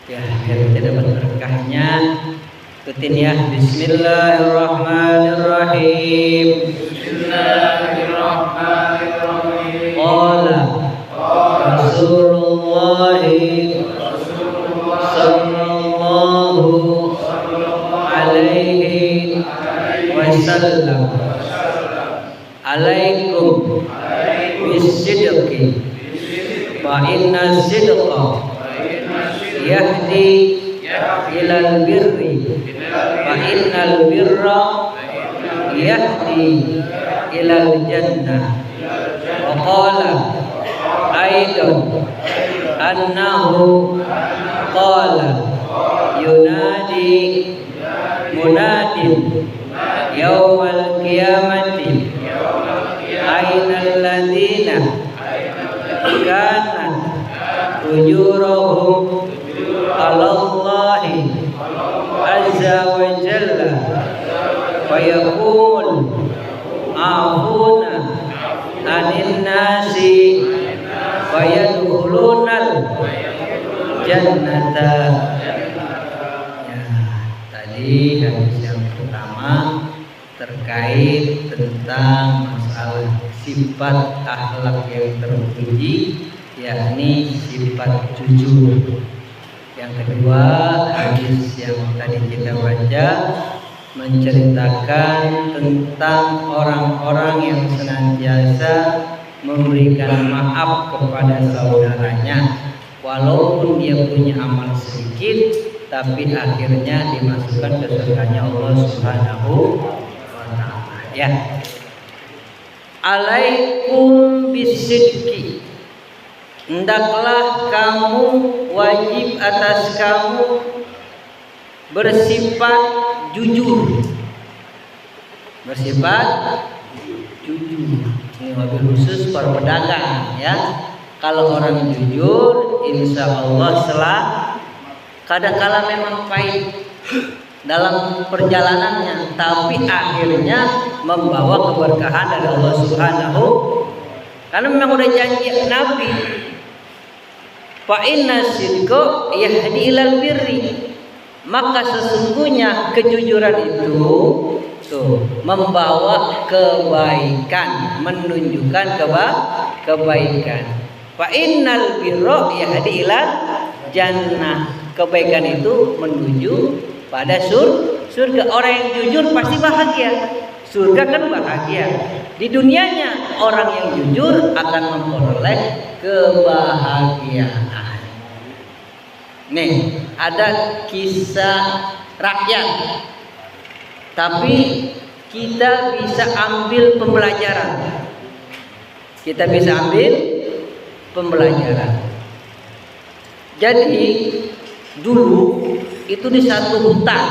Ya, biar kita dapat berkahnya. Ikutin ya. Bismillahirrahmanirrahim. Bismillahirrahmanirrahim. Qala Rasulullah sallallahu alaihi wasallam, alaikum bisidqi fa inna sidqa yahdi ilal birri fa innal birra yahdi ilal jannah. Wa qala aidan annahu qala yunadi munadin yaumal qiyamati ainal ladzina kanat ujurahum alallahi azza wa jalla wa yaqul afuna anin nasi wa yadkhulunal jannata. Ya, tadi hadis yang pertama terkait tentang masalah sifat akhlak yang terpuji, yakni sifat jujur. Yang kedua, hadis yang tadi kita baca menceritakan tentang orang-orang yang senantiasa memberikan maaf kepada saudaranya walaupun dia punya amal sedikit, tapi akhirnya dimasukkan ke surganya Allah Subhanahu wa ta'ala. Ya. Alaikum bisidqi, hendaklah kamu, wajib atas kamu bersifat jujur. Bersifat jujur. Ini wabil khusus para pedagang ya. Kalau orang jujur, insya Allah kadang-kala memang pahit dalam perjalanannya, tapi akhirnya membawa keberkahan dari Allah Subhanahu. Karena memang udah janji Nabi, fa inna sidqa yahdi ilal birri, maka sesungguhnya kejujuran itu membawa kebaikan, menunjukkan kebaikan. Fa innal birra yahdi ilal jannah, kebaikan itu menuju pada surga. Orang yang jujur pasti bahagia. Surga kan bahagia. Di dunianya orang yang jujur akan memperoleh kebahagiaan. Nih, ada kisah rakyat, tapi kita bisa ambil pembelajaran. Kita bisa ambil pembelajaran. Jadi dulu itu di satu hutan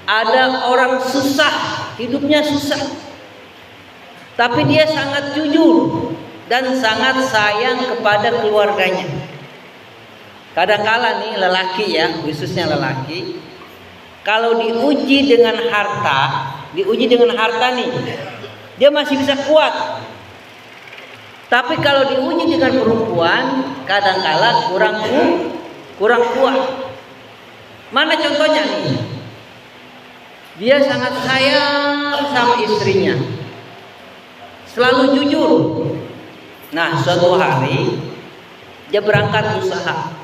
ada orang susah, hidupnya susah, tapi dia sangat jujur dan sangat sayang kepada keluarganya. Kadang-kala nih lelaki ya, khususnya lelaki, kalau diuji dengan harta nih, dia masih bisa kuat. Tapi kalau diuji dengan perempuan, kadang-kala kurang kuat. Mana contohnya nih? Dia sangat sayang sama istrinya, selalu jujur. Nah, suatu hari dia berangkat usaha.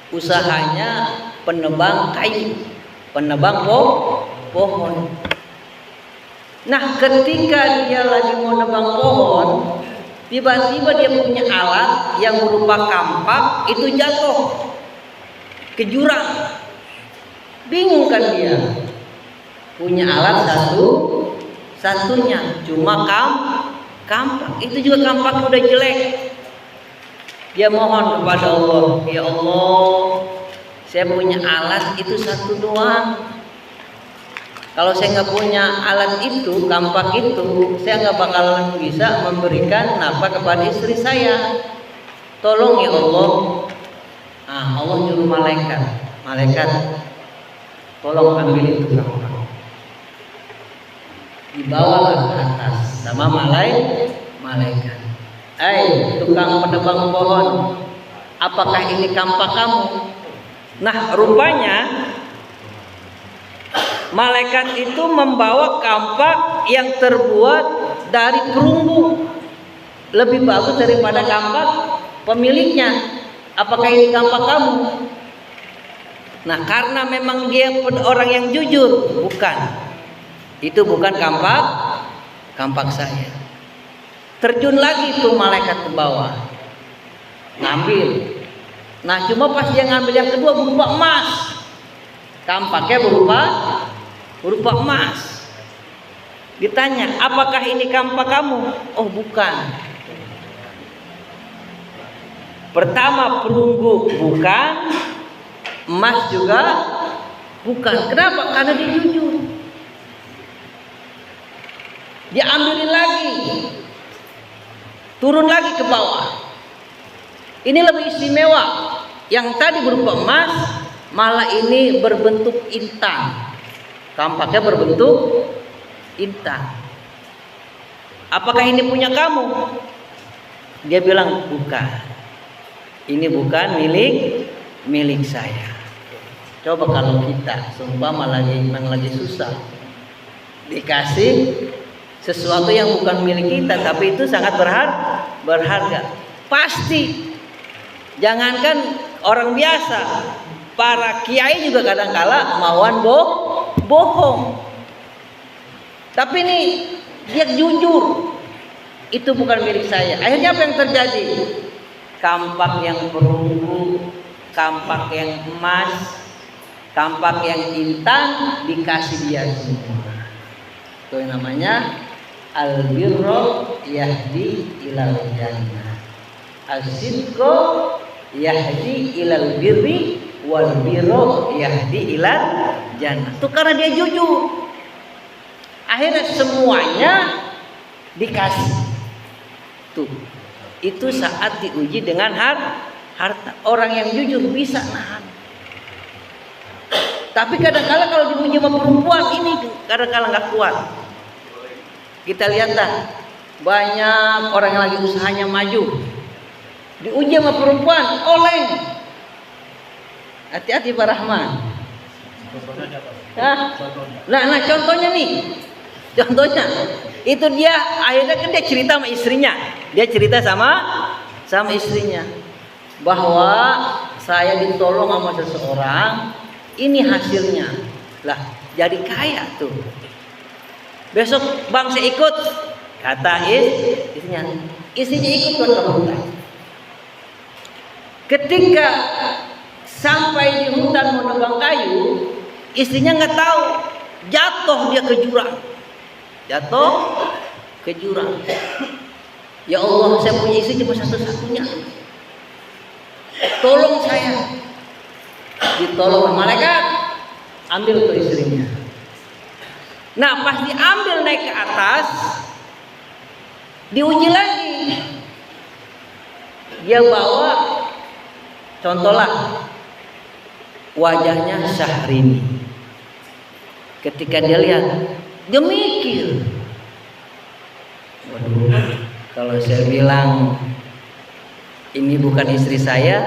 Usahanya penebang kayu, penebang pohon. Nah, ketika dia lagi mau nebang pohon, tiba-tiba dia punya alat yang berupa kampak itu jatuh ke jurang. Bingung kan dia? Punya alat satunya cuma kampak. Itu juga kampaknya udah jelek. Dia mohon kepada Allah, ya Allah, saya punya alat itu satu doang. Kalau saya nggak punya alat itu, kampak itu, saya nggak bakalan bisa memberikan nafkah kepada istri saya. Tolong ya Allah. Allah nyuruh malaikat, tolong ambil itu kampak. Dibawalah ke atas sama malaikat. Tukang penebang pohon, apakah ini kampak kamu? Nah, rupanya malaikat itu membawa kampak yang terbuat dari perunggu, lebih bagus daripada kampak pemiliknya. Apakah ini kampak kamu? Nah, karena memang dia orang yang jujur, bukan. Itu bukan kampak saya. Terjun lagi tuh malaikat ke bawah, ngambil. Nah, cuma pas dia ngambil yang kedua berupa emas. Kampaknya berupa emas. Ditanya, apakah ini kampak kamu? Oh, bukan. Pertama perunggu bukan, emas juga bukan. Kenapa? Karena dia jujur. Dia ambilin lagi, turun lagi ke bawah. Ini lebih istimewa. Yang tadi berupa emas, malah ini berbentuk intan. Kampaknya berbentuk intan. Apakah ini punya kamu? Dia bilang bukan. Ini bukan milik saya. Coba kalau kita seumpama memang lagi susah, dikasih sesuatu yang bukan milik kita, tapi itu sangat berharga. Pasti, jangankan orang biasa, para kiai juga kadang-kala mauan bohong. Tapi ini dia jujur, itu bukan milik saya. Akhirnya apa yang terjadi? Kampak yang perunggu, kampak yang emas, kampak yang intan dikasih dia semua. Itu yang namanya al-birru yahdi ilal jannah, as-sidqu yahdi ilal birri, wal birru yahdi ilal jannah. Itu karena dia jujur. Akhirnya semuanya dikasih. Tuh. Itu saat diuji dengan harta. Orang yang jujur bisa nahan. Tapi kadang-kala kalau diuji sama perempuan ini kadang-kala nggak kuat. Kita lihat dah, banyak orang yang lagi usahanya maju, diuji sama perempuan, oleng. Hati-hati Pak Rahman. Nah contohnya nih, itu dia akhirnya kan dia cerita sama istrinya. Dia cerita sama istrinya bahwa saya ditolong sama seseorang, ini hasilnya. Lah, jadi kaya tuh. Besok bang saya ikut, kata istrinya. Istrinya ikut ke hutan. Ketika sampai di hutan mau nebang kayu, istrinya nggak tahu, jatuh dia ke jurang. Ya Allah, saya punya istri cuma satu-satunya. Tolong saya. Ditolong malaikat, ambil tuh istrinya. Nah, pas diambil naik ke atas, diuji lagi. Dia bawa, contohlah, wajahnya Syahrini. Ketika dia lihat, dia mikir, waduh, kalau saya bilang ini bukan istri saya,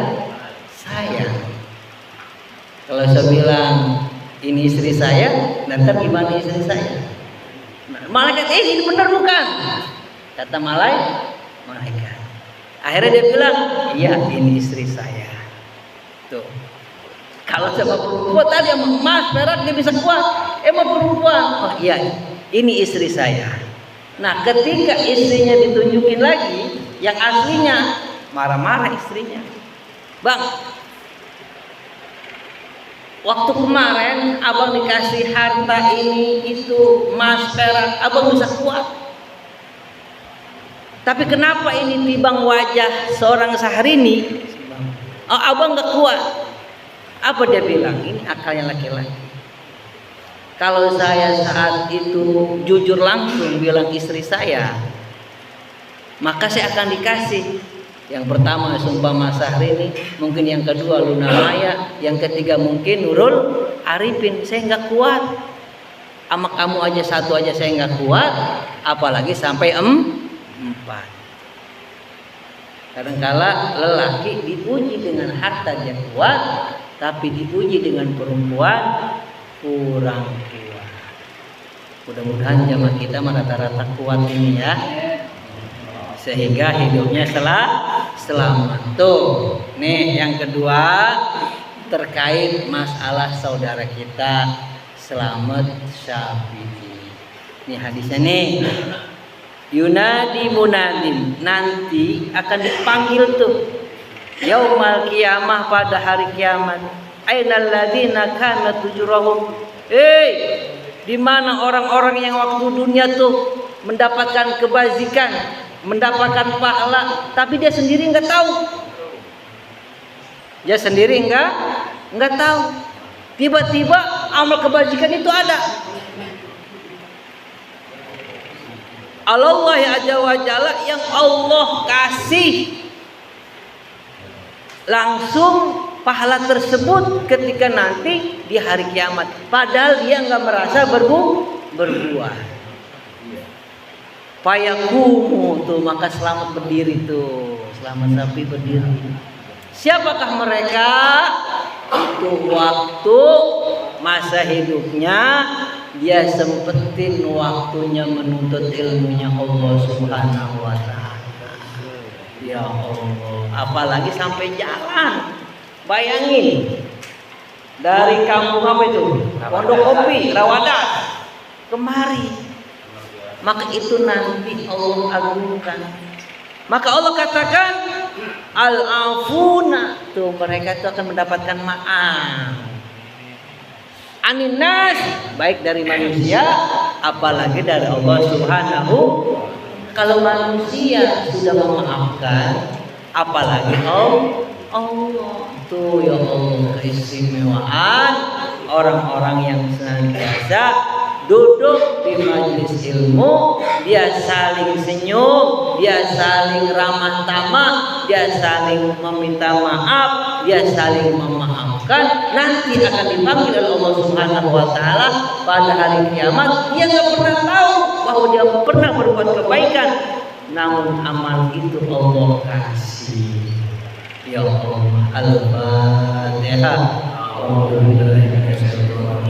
sayang. Kalau saya bilang ini istri saya, nanti gimana istri saya? Malaikat, ini benar bukan? Kata malaikat. Akhirnya dia bilang, iya ini istri saya. Tuh. Kalau sama perempuan tadi yang emas, perak dia bisa kuat. Emang perempuan, oh iya ini istri saya. Nah, ketika istrinya ditunjukin lagi, yang aslinya marah-marah istrinya. Bang, waktu kemarin abang dikasih harta ini, itu, emas, perak, abang bisa kuat. Tapi kenapa ini tibang wajah seorang Syahrini, oh, abang gak kuat? Apa dia bilang? Ini akalnya laki-laki. Kalau saya saat itu jujur langsung bilang istri saya, maka saya akan dikasih. Yang pertama Sumpah Syahrini, mungkin yang kedua Luna Maya, yang ketiga mungkin Nurul Arifin. Saya nggak kuat. Sama kamu aja satu aja saya nggak kuat, apalagi sampai 4. Kadangkala lelaki diuji dengan harta dia kuat, tapi diuji dengan perempuan kurang kuat. Mudah-mudahan jamaah kita rata-rata kuat ini ya, sehingga hidupnya selamat. Tuh, nih yang kedua terkait masalah saudara kita Slamet Syafi'i. Ini hadisnya nih. Yunadi munadim, nanti akan dipanggil tuh yaumal kiamah, pada hari kiamat. Ainal ladzina kanat ujurahum. Di mana orang-orang yang waktu dunia tuh mendapatkan kebajikan, mendapatkan pahala, tapi dia sendiri nggak tahu. Dia sendiri nggak tahu. Tiba-tiba amal kebajikan itu ada. Allah Azza wa Jalla yang Allah kasih langsung pahala tersebut ketika nanti di hari kiamat. Padahal dia nggak merasa berbuah. Fayakumu tuh, maka selamat berdiri tuh, selamat Syafi'i berdiri. Siapakah mereka? Itu waktu masa hidupnya dia sempetin waktunya menuntut ilmunya Allah Subhanahu wa ta'ala. Ya Allah, apalagi sampai jalan. Bayangin, dari kampung apa itu? Pondok Kopi, Rawadas kemari. Maka itu nanti Allah agungkan. Maka Allah katakan al-afuna, tuh mereka itu akan mendapatkan maaf. Aninas, baik dari manusia apalagi dari Allah Subhanahu. Kalau manusia sudah memaafkan, apalagi Allah. Tuh ya Allah, keistimewaan orang-orang yang senantiasa duduk di majelis ilmu, dia saling senyum, dia saling ramah tamah, dia saling meminta maaf, dia saling memaafkan. Nanti akan dipanggil oleh Allah Subhanahu wa ta'ala pada hari kiamat. Dia nggak pernah tahu bahwa dia pernah berbuat kebaikan, namun amal itu Allah kasih. Ya Allah, Al-Fatihah.